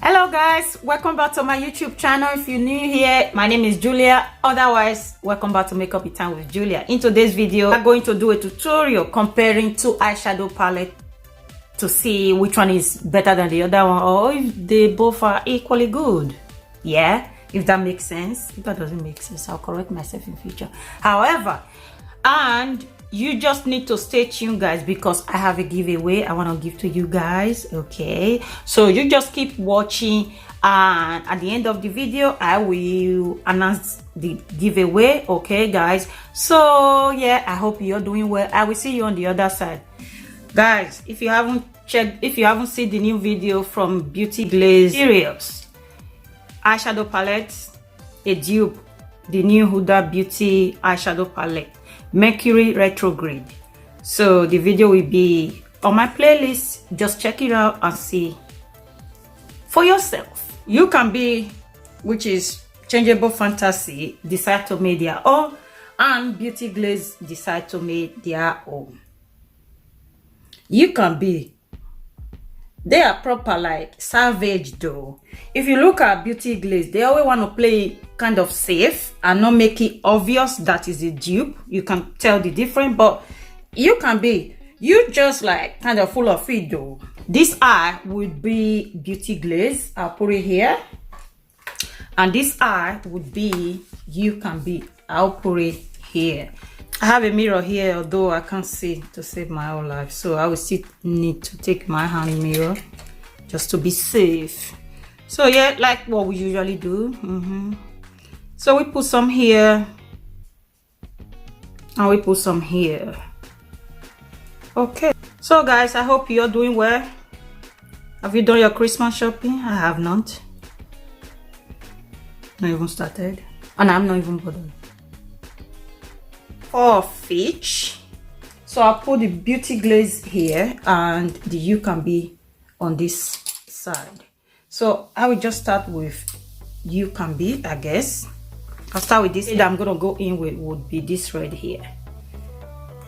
Hello guys, welcome back to my YouTube channel. If you're new here, my name is Julia. Otherwise, welcome back to Makeup with Time with Julia. In today's video, we're going to do a tutorial comparing two eyeshadow palettes to see which one is better than the other one, or if they both are equally good. Yeah, if that makes sense. If that doesn't make sense, I'll correct myself in future. However, and you just need to stay tuned, guys, because I have a giveaway I want to give to you guys. Okay, so you just keep watching, and at the end of the video I will announce the giveaway. Okay guys, so yeah, I hope you're doing well. I will see you on the other side, guys. If you haven't seen the new video from Beauty Glazed Serious eyeshadow palette, a dupe, the new Huda Beauty eyeshadow palette, Mercury retrograde, so the video will be on my playlist. Just check it out and see for yourself. Ucanbe, which is Changeable Fantasy, decide to make their own, and Beauty Glazed decide to make their own. Ucanbe, they are proper like savage though. If you look at Beauty Glazed, they always want to play kind of safe and not make it obvious that is a dupe. You can tell the difference, but Ucanbe, you just like kind of full of it though. This eye would be Beauty Glazed. I'll put it here, and this eye would be Ucanbe. I'll put it here. I have a mirror here, although I can't see to save my whole life, so I will still need to take my hand mirror just to be safe. So yeah, like what we usually do. So we put some here and we put some here. Okay, so guys, I hope you're doing well. Have you done your Christmas shopping? I have not even started, and I'm not even bothered. For fish, so I'll put the Beauty Glaze here and the Ucanbe on this side. So I will just start with Ucanbe, I guess. I'll start with this that I'm gonna go in with would be this red here.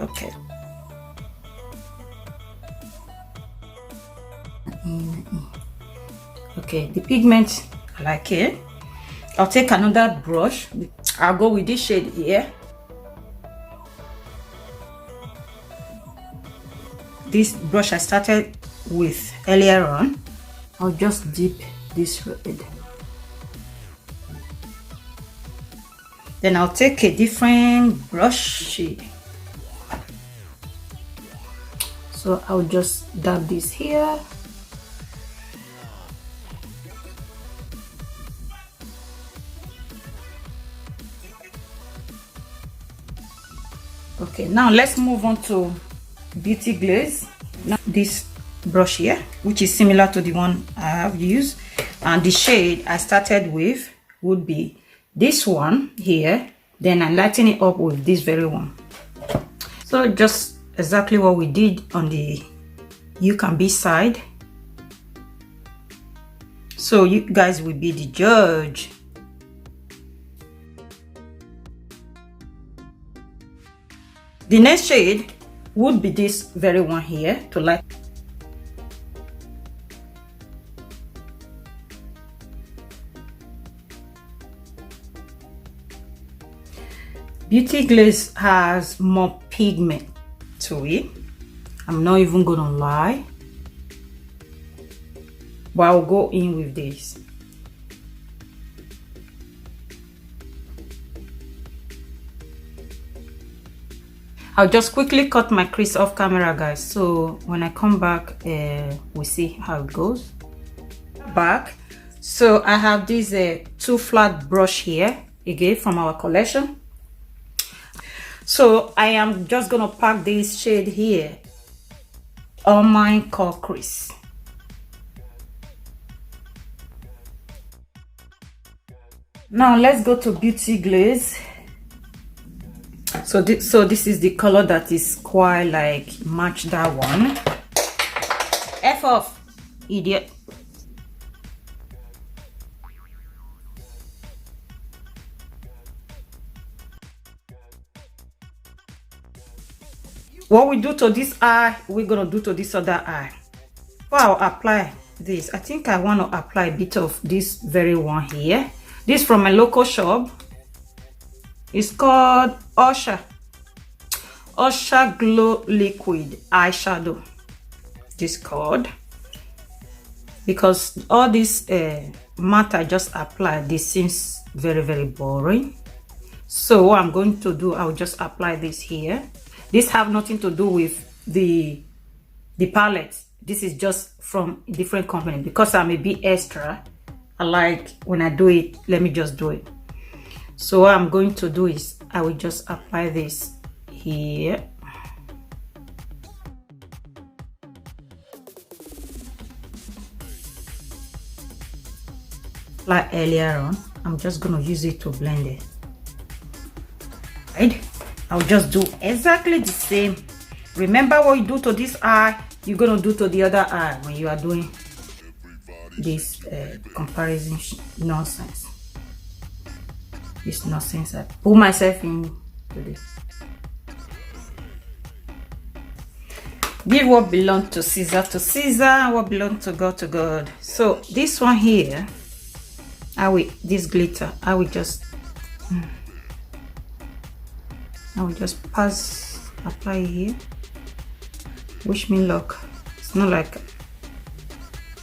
Okay. Okay, the pigment, I like it. I'll take another brush. I'll go with this shade here. This brush I started with earlier on, I'll just dip this red. Then I'll take a different brush shade. So I'll just dab this here. Okay, now let's move on to Beauty Glaze. Now this brush here, which is similar to the one I have used, and the shade I started with would be this one here. Then I lighten it up with this very one. So just exactly what we did on the Ucanbe side. So you guys will be the judge. The next shade would be this very one here to light. Beauty Glaze has more pigment to it. I'm not even gonna lie, but I'll go in with this. I'll just quickly cut my crease off camera, guys, so when I come back we'll see how it goes. Back, so I have this two flat brush here again from our collection. So I am just gonna pack this shade here on my core crease. Now let's go to Beauty Glaze. So this is the color that is quite like match that one. F off, idiot. What we do to this eye, we're gonna do to this other eye. Well, I'll apply this. I think I want to apply a bit of this very one here. This from my local shop. It's called Usher Glow Liquid Eyeshadow. This called, because all this matte I just applied, this seems very boring. So what I'm going to do, I'll just apply this here. This have nothing to do with the palette. This is just from a different company. Because I'm a bit extra, I like when I do it, let me just do it. So what I'm going to do is I will just apply this here. Like earlier on, I'm just gonna use it to blend it. Right? I'll just do exactly the same. Remember what you do to this eye, you're gonna do to the other eye when you are doing this comparison nonsense. This nonsense. I pull myself in to this. Give what belongs to Caesar, what belongs to God. So this one here, this glitter, I will just apply here. Wish me luck. It's not like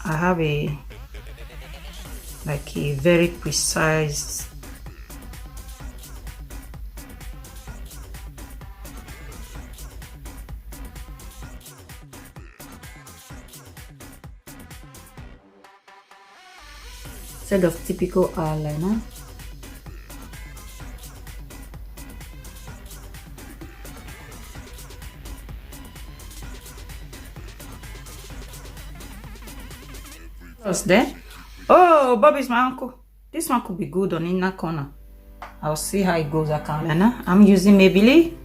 I have a very precise set of typical eyeliner. What's there? Oh, Bobby's my uncle. This one could be good on inner corner. I'll see how it goes. I'm using Maybelline.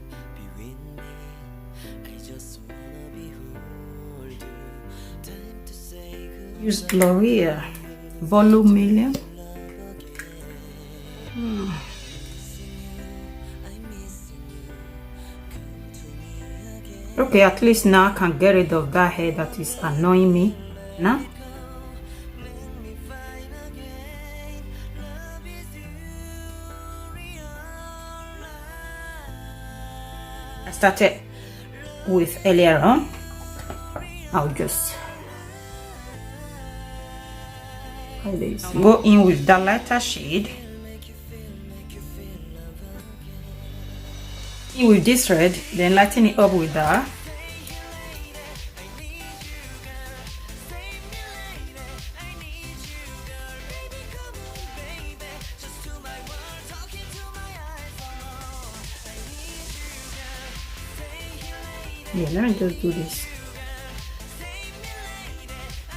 Use L'Oreal Volume Million. Okay, at least now I can get rid of that hair that is annoying me. Now I started with earlier on. I'll just go in with the lighter shade. In with this red, then lighten it up with that. Yeah, let me just do this.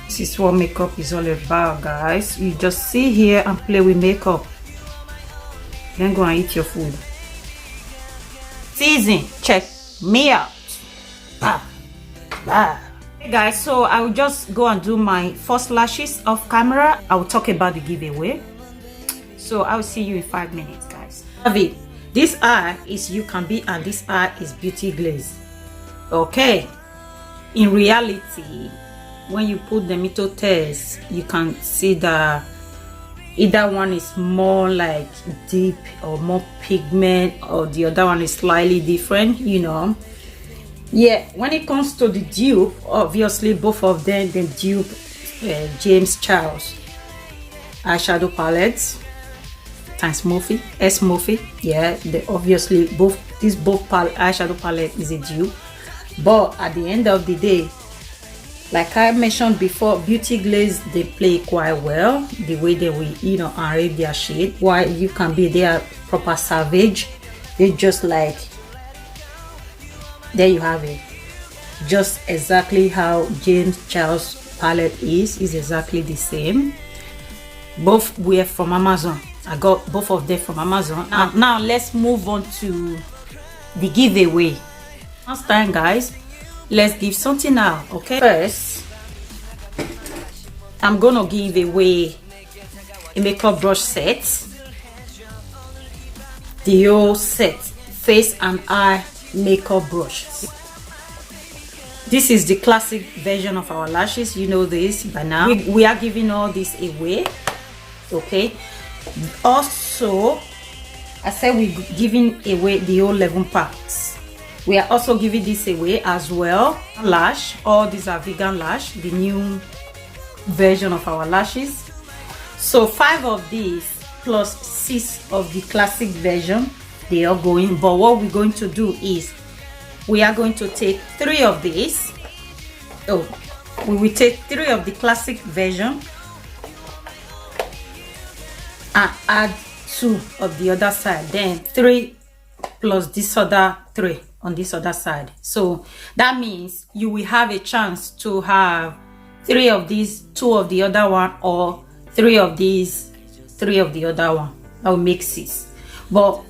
This is what makeup is all about, guys. You just sit here and play with makeup, then go and eat your food. Season, check me out. Hey guys, so I will just go and do my first lashes off camera. I will talk about the giveaway. So I will see you in 5 minutes, guys. This eye is Ucanbe and this eye is Beauty Glazed. Okay, in reality, when you put them into test, you can see that either one is more like deep or more pigment, or the other one is slightly different, you know. Yeah, when it comes to the dupe, obviously both of them, the dupe James Charles eyeshadow palettes times Morphe, S Morphe. Yeah, they obviously both eyeshadow palette is a dupe. But at the end of the day, like I mentioned before, Beauty Glazed, they play quite well the way they will, you know, arrange their shade. While Ucanbe, they are proper savage. They just like, there you have it, just exactly how James Charles palette is exactly the same. Both were from Amazon. I got both of them from Amazon. Now let's move on to the giveaway. Last time, guys, let's give something out. Okay, first I'm gonna give away a makeup brush set, the whole set, face and eye makeup brush. This is the classic version of our lashes. You know this by now. We are giving all this away. Okay. Also, I said we're giving away the whole 11 packs. We are also giving this away as well. Lash. All these are vegan lash, the new version of our lashes. So 5 of these plus 6 of the classic version, they are going. But what we're going to do is we are going to take 3 of these. We will take 3 of the classic version and add 2 of the other side, then 3 plus this other 3 on this other side. So that means you will have a chance to have 3 of these, 2 of the other one, or 3 of these, 3 of the other one. That will make 6. But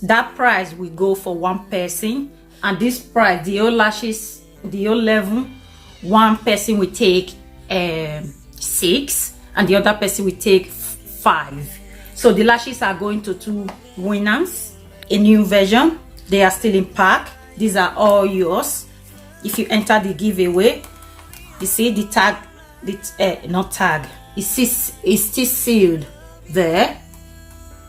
that price will go for one person, and this price, the whole lashes, the whole 11, one person will take 6 and the other person will take 5. So the lashes are going to 2 winners, a new version. They are still in pack. These are all yours. If you enter the giveaway, you see the tag, not tag, it's still sealed there.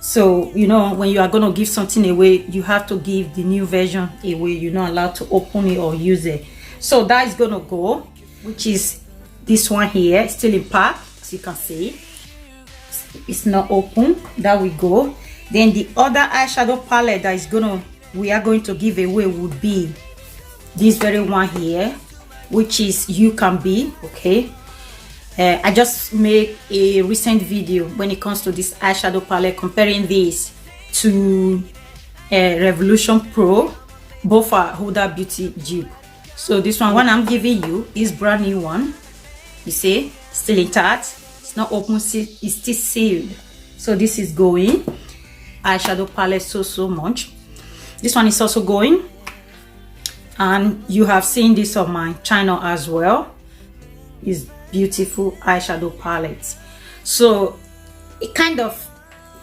So you know, when you are going to give something away, you have to give the new version away. You're not allowed to open it or use it. So that is going to go, which is this one here, still in pack, as you can see. It's not open. That will go. Then the other eyeshadow palette that is we are going to give away would be this very one here, which is Ucanbe. Okay. I just made a recent video when it comes to this eyeshadow palette, comparing this to Revolution Pro. Both are Huda Beauty dupe. So this one I'm giving you is brand new one. You see, still intact. It's not open, it's still sealed. So this is going. Eyeshadow palette so much. This one is also going, and you have seen this on my channel as well. It's beautiful eyeshadow palettes. So it kind of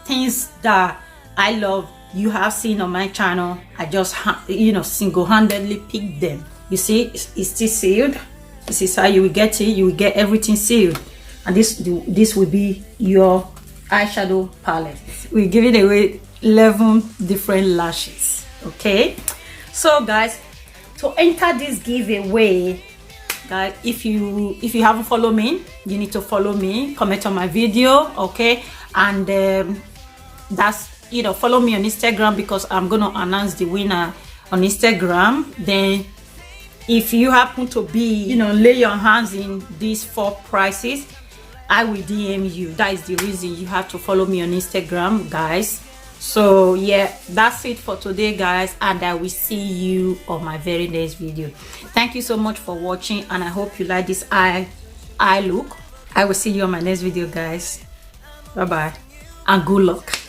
things that I love, you have seen on my channel. I just single-handedly picked them. You see, it's still sealed. This is how you will get it. You will get everything sealed, and this will be your eyeshadow palette. We're giving away 11 different lashes. Okay, so guys, to enter this giveaway, guys, if you haven't followed me, you need to follow me, comment on my video, okay, and that's, follow me on Instagram, because I'm gonna announce the winner on Instagram. Then if you happen to be, lay your hands in these 4 prizes, I will DM you. That is the reason you have to follow me on Instagram, guys. So yeah, that's it for today, guys, and I will see you on my very next video. Thank you so much for watching, and I hope you like this eye look. I will see you on my next video, guys. Bye bye and good luck.